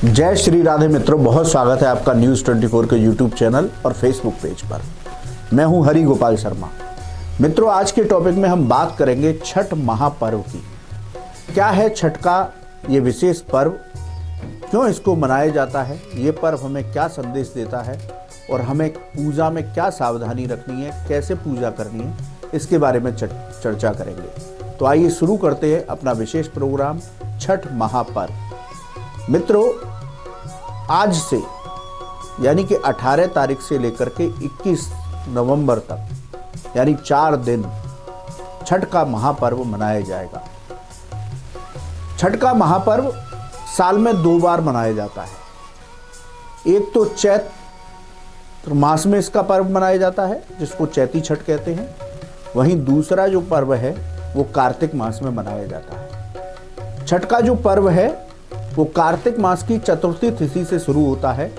जय श्री राधे मित्रों, बहुत स्वागत है आपका न्यूज़ 24 के यूट्यूब चैनल और फेसबुक पेज पर। मैं हूं हरि गोपाल शर्मा। मित्रों, आज के टॉपिक में हम बात करेंगे छठ महापर्व की। क्या है छठ का ये विशेष पर्व, क्यों इसको मनाया जाता है, ये पर्व हमें क्या संदेश देता है और हमें पूजा में क्या सावधानी रखनी है, कैसे पूजा करनी है, इसके बारे में चर्चा करेंगे। तो आइए शुरू करते हैं अपना विशेष प्रोग्राम छठ महापर्व। मित्रों, आज से यानी कि 18 तारीख से लेकर के 21 नवंबर तक यानी 4 दिन छठ का महापर्व मनाया जाएगा। छठ का महापर्व साल में 2 बार मनाया जाता है। एक तो चैत्र मास में इसका पर्व मनाया जाता है, जिसको चैती छठ कहते हैं। वहीं दूसरा जो पर्व है वो कार्तिक मास में मनाया जाता है। छठ का जो पर्व है वो कार्तिक मास की चतुर्थी तिथि से शुरू होता है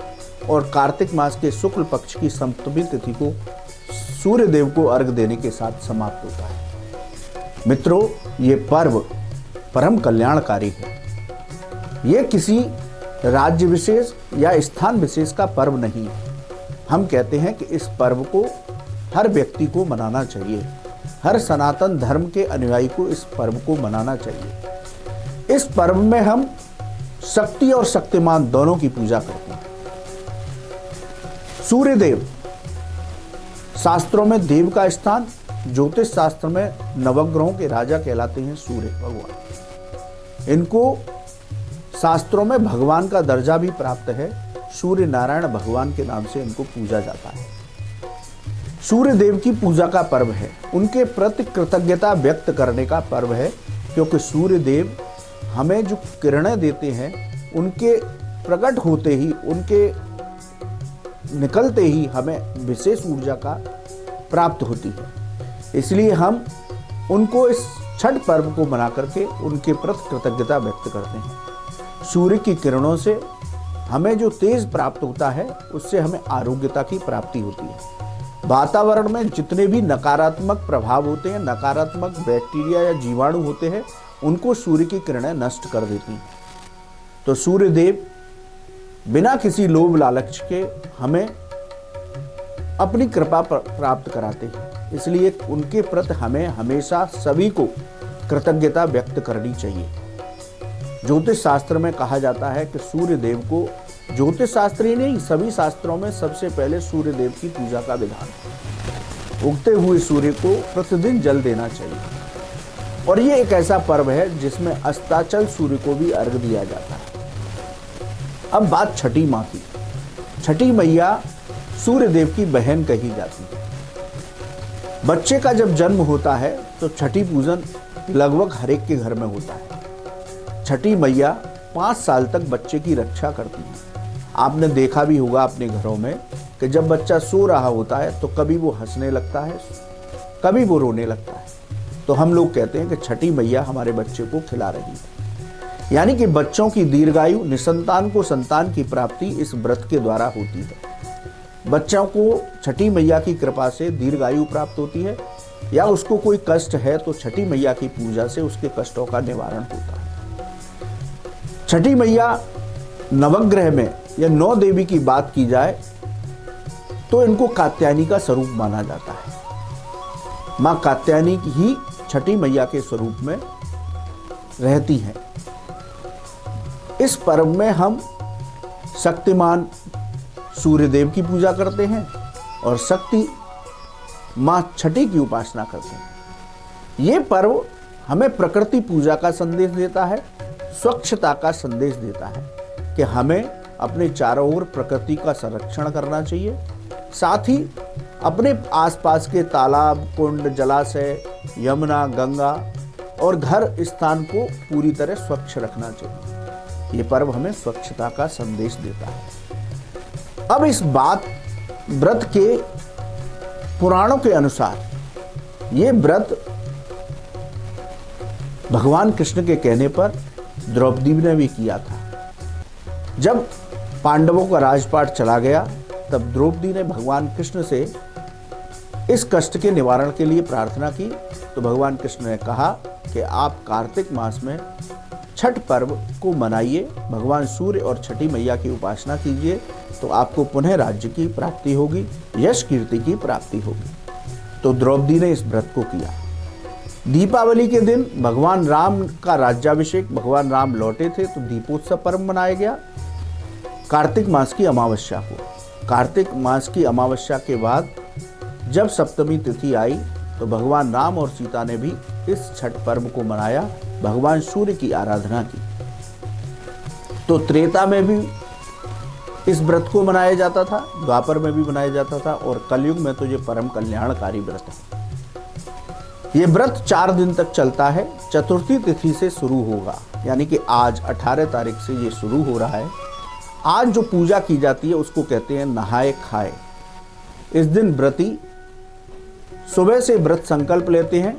और कार्तिक मास के शुक्ल पक्ष की सप्तमी तिथि को सूर्य देव को अर्घ देने के साथ समाप्त होता है। मित्रों, ये पर्व परम कल्याणकारी है। ये किसी राज्य विशेष या स्थान विशेष का पर्व नहीं है। हम कहते हैं कि इस पर्व को हर व्यक्ति को मनाना चाहिए। हर सनातन धर्म के अनुयायी को इस पर्व को मनाना चाहिए। इस पर्व में हम शक्ति और शक्तिमान दोनों की पूजा करते हैं। सूर्य देव, शास्त्रों में देव का स्थान, ज्योतिष शास्त्र में नवग्रहों के राजा कहलाते हैं सूर्य भगवान। इनको शास्त्रों में भगवान का दर्जा भी प्राप्त है। सूर्य नारायण भगवान के नाम से इनको पूजा जाता है। सूर्य देव की पूजा का पर्व है। उनके प्रति कृतज्ञता व्यक्त करने का पर्व है, क्योंकि सूर्य देव हमें जो किरणें देते हैं, उनके प्रकट होते ही, उनके निकलते ही हमें विशेष ऊर्जा का प्राप्त होती है। इसलिए हम उनको इस छठ पर्व को मना करके उनके प्रति कृतज्ञता व्यक्त करते हैं। सूर्य की किरणों से हमें जो तेज प्राप्त होता है, उससे हमें आरोग्यता की प्राप्ति होती है। वातावरण में जितने भी नकारात्मक प्रभाव होते हैं, नकारात्मक बैक्टीरिया या जीवाणु होते हैं, उनको सूर्य की किरणें नष्ट कर देती हैं। तो सूर्य देव बिना किसी लोभ लालच के हमें अपनी कृपा प्राप्त कराते हैं। इसलिए उनके प्रति हमें हमेशा सभी को कृतज्ञता व्यक्त करनी चाहिए। ज्योतिष शास्त्र में कहा जाता है कि सूर्य देव को, ज्योतिष शास्त्र ही नहीं, सभी शास्त्रों में सबसे पहले सूर्य देव की पूजा का विधान है। उगते हुए सूर्य को प्रतिदिन जल देना चाहिए। और ये एक ऐसा पर्व है जिसमें अस्ताचल सूर्य को भी अर्घ दिया जाता है। अब बात छठी माँ की। छठी मैया सूर्य देव की बहन कही जाती है। बच्चे का जब जन्म होता है तो छठी पूजन लगभग हर एक के घर में होता है। छठी मैया 5 साल तक बच्चे की रक्षा करती है। आपने देखा भी होगा अपने घरों में कि जब बच्चा सो रहा होता है तो कभी वो हंसने लगता है, कभी वो रोने लगता है। तो हम लोग कहते हैं कि छठी मैया हमारे बच्चे को खिला रही है। यानी कि बच्चों की दीर्घायु, निसंतान को संतान की प्राप्ति इस व्रत के द्वारा होती है। बच्चों को छठी मैया की कृपा से दीर्घायु प्राप्त होती है, या उसको कोई कष्ट है तो छठी मैया की पूजा से उसके कष्टों का निवारण होता है। छठी मैया नवग्रह में या 9 देवी की बात की जाए तो इनको कात्यायनी का स्वरूप माना जाता है। माँ कात्यायनी ही छठी मैया के स्वरूप में रहती हैं। इस पर्व में हम शक्तिमान सूर्य देव की पूजा करते हैं और शक्ति माँ छठी की उपासना करते हैं। ये पर्व हमें प्रकृति पूजा का संदेश देता है, स्वच्छता का संदेश देता है कि हमें अपने चारों ओर प्रकृति का संरक्षण करना चाहिए। साथ ही अपने आसपास के तालाब, कुंड, जलाशय, यमुना, गंगा और घर स्थान को पूरी तरह स्वच्छ रखना चाहिए। ये पर्व हमें स्वच्छता का संदेश देता है। अब इस व्रत के पुराणों के अनुसार ये व्रत भगवान कृष्ण के कहने पर द्रौपदी ने भी किया था। जब पांडवों का राजपाट चला गया तब द्रौपदी ने भगवान कृष्ण से इस कष्ट के निवारण के लिए प्रार्थना की। तो भगवान कृष्ण ने कहा कि आप कार्तिक मास में छठ पर्व को मनाइए, भगवान सूर्य और छठी मैया की उपासना कीजिए, तो आपको पुनः राज्य की प्राप्ति होगी, यश कीर्ति की प्राप्ति होगी। तो द्रौपदी ने इस व्रत को किया। दीपावली के दिन भगवान राम का राज्याभिषेक, भगवान राम लौटे थे तो दीपोत्सव पर्व मनाया गया कार्तिक मास की अमावस्या को। कार्तिक मास की अमावस्या के बाद जब सप्तमी तिथि आई तो भगवान राम और सीता ने भी इस छठ पर्व को मनाया, भगवान सूर्य की आराधना की। तो त्रेता में भी इस व्रत को मनाया जाता था, द्वापर में भी मनाया जाता था, और कलयुग में तो ये परम कल्याणकारी व्रत है। ये व्रत 4 दिन तक चलता है। चतुर्थी तिथि से शुरू होगा, यानी कि आज 18 तारीख से ये शुरू हो रहा है। आज जो पूजा की जाती है उसको कहते हैं नहाए खाए। इस दिन व्रती सुबह से व्रत संकल्प लेते हैं,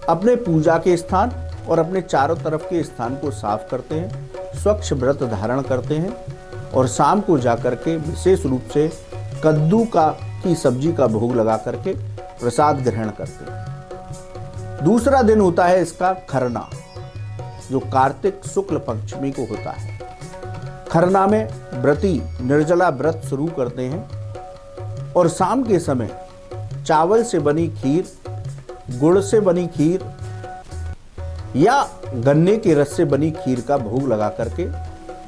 अपने पूजा के स्थान और अपने चारों तरफ के स्थान को साफ करते हैं, स्वच्छ व्रत धारण करते हैं और शाम को जाकर के विशेष रूप से कद्दू की सब्जी का भोग लगा करके प्रसाद ग्रहण करते हैं। दूसरा दिन होता है इसका खरना, जो कार्तिक शुक्ल पंचमी को होता है। खरना में व्रती निर्जला व्रत शुरू करते हैं और शाम के समय चावल से बनी खीर, गुड़ से बनी खीर या गन्ने के रस से बनी खीर का भोग लगा करके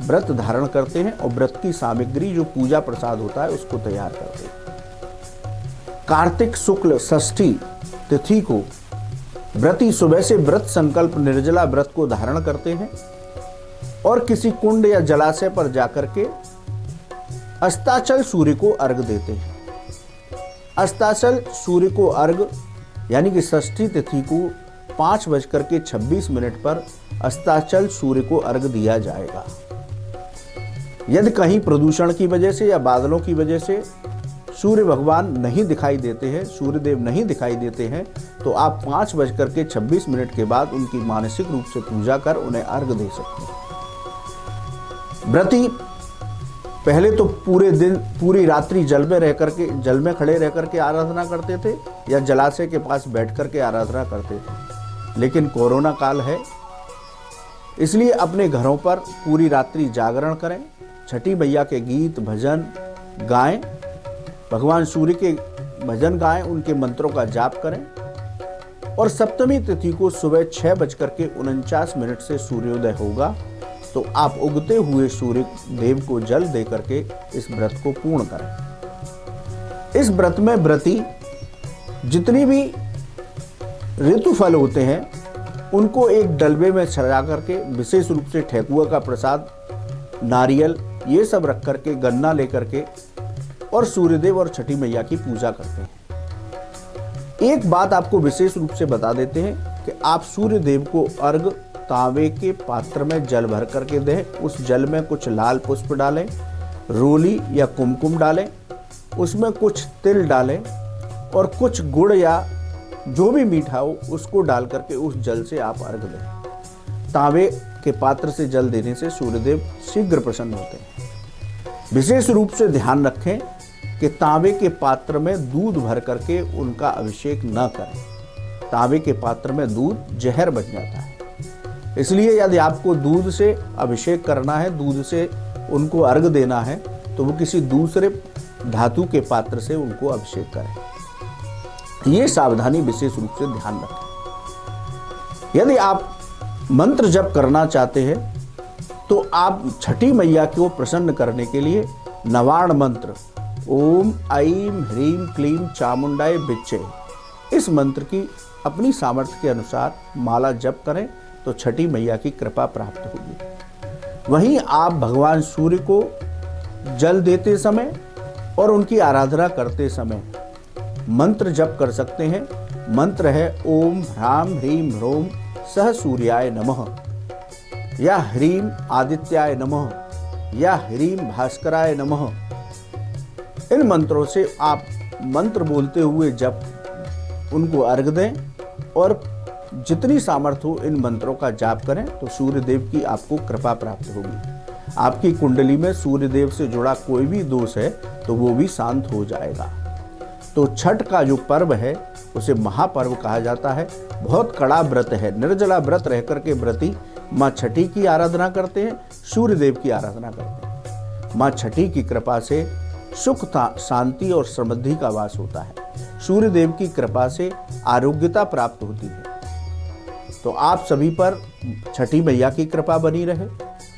व्रत धारण करते हैं और व्रत की सामग्री जो पूजा प्रसाद होता है उसको तैयार करते हैं। कार्तिक शुक्ल षष्ठी तिथि को व्रती सुबह से व्रत संकल्प निर्जला व्रत को धारण करते हैं और किसी कुंड या जलाशय पर जाकर के अस्ताचल सूर्य को अर्घ देते हैं। अस्ताचल सूर्य को अर्घ यानी कि षष्ठी तिथि को 5:26 पर अस्ताचल सूर्य को अर्घ दिया जाएगा। यदि कहीं प्रदूषण की वजह से या बादलों की वजह से सूर्य भगवान नहीं दिखाई देते हैं, सूर्यदेव नहीं दिखाई देते हैं, तो आप 5:26 के बाद उनकी मानसिक रूप से पूजा कर उन्हें अर्घ दे सकते हैं। व्रती पहले तो पूरे दिन पूरी रात्रि जल में खड़े रह करके आराधना करते थे या जलाशय के पास बैठ करके आराधना करते थे, लेकिन कोरोना काल है इसलिए अपने घरों पर पूरी रात्रि जागरण करें, छठी मैया के गीत भजन गाएं, भगवान सूर्य के भजन गाएं, उनके मंत्रों का जाप करें और सप्तमी तिथि को सुबह 6:49 से सूर्योदय होगा, तो आप उगते हुए सूर्य देव को जल दे करके इस व्रत को पूर्ण करें। इस व्रत में व्रती जितनी भी ऋतुफल होते हैं उनको एक डलबे में सजा करके विशेष रूप से ठेकुआ का प्रसाद, नारियल ये सब रख करके, गन्ना लेकर के और सूर्यदेव और छठी मैया की पूजा करते हैं। एक बात आपको विशेष रूप से बता देते हैं कि आप सूर्यदेव को अर्घ तांबे के पात्र में जल भर करके दें, उस जल में कुछ लाल पुष्प डालें, रोली या कुमकुम डालें, उसमें कुछ तिल डालें और कुछ गुड़ या जो भी मीठा हो उसको डाल करके उस जल से आप अर्घ दें। तांबे के पात्र से जल देने से सूर्यदेव शीघ्र प्रसन्न होते हैं। विशेष रूप से ध्यान रखें कि तांबे के पात्र में दूध भर करके उनका अभिषेक न करें। तांबे के पात्र में दूध जहर बन जाता है, इसलिए यदि आपको दूध से अभिषेक करना है, दूध से उनको अर्घ देना है, तो वो किसी दूसरे धातु के पात्र से उनको अभिषेक करें। ये सावधानी विशेष रूप से ध्यान रखें। यदि आप मंत्र जप करना चाहते हैं तो आप छठी मैया को प्रसन्न करने के लिए नवार्ण मंत्र ओम ऐं ह्रीं क्लीं चामुंडाय बिच्चे, इस मंत्र की अपनी सामर्थ्य के अनुसार माला जप करें तो छठी मैया की कृपा प्राप्त होगी। वहीं आप भगवान सूर्य को जल देते समय और उनकी आराधना करते समय मंत्र जप कर सकते हैं। मंत्र है ओम ह्रां ह्रीं ह्रौं सह सूर्याय नमः या ह्रीं आदित्याय नमः या ह्रीं भास्कराय नमः। इन मंत्रों से आप मंत्र बोलते हुए जब उनको अर्घ दें और जितनी सामर्थ्य हो इन मंत्रों का जाप करें तो सूर्यदेव की आपको कृपा प्राप्त होगी। आपकी कुंडली में सूर्यदेव से जुड़ा कोई भी दोष है तो वो भी शांत हो जाएगा। तो छठ का जो पर्व है उसे महापर्व कहा जाता है। बहुत कड़ा व्रत है, निर्जला व्रत रह करके व्रती माँ छठी की आराधना करते हैं, सूर्य देव की आराधना करते हैं। माँ छठी की कृपा से सुख, शांति और समृद्धि का वास होता है। सूर्य देव की कृपा से आरोग्यता प्राप्त होती है। तो आप सभी पर छठी मैया की कृपा बनी रहे,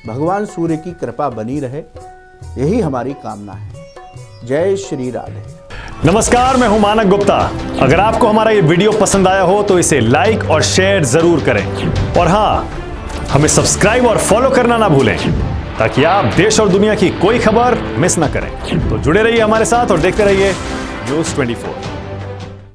भगवान सूर्य की कृपा बनी रहे, यही हमारी कामना है। जय श्री राधे। नमस्कार, मैं हूं मानक गुप्ता। अगर आपको हमारा ये वीडियो पसंद आया हो तो इसे लाइक और शेयर जरूर करें, और हां, हमें सब्सक्राइब और फॉलो करना ना भूलें ताकि आप देश और दुनिया की कोई खबर मिस ना करें। तो जुड़े रहिए हमारे साथ और देखते रहिए न्यूज़ 24।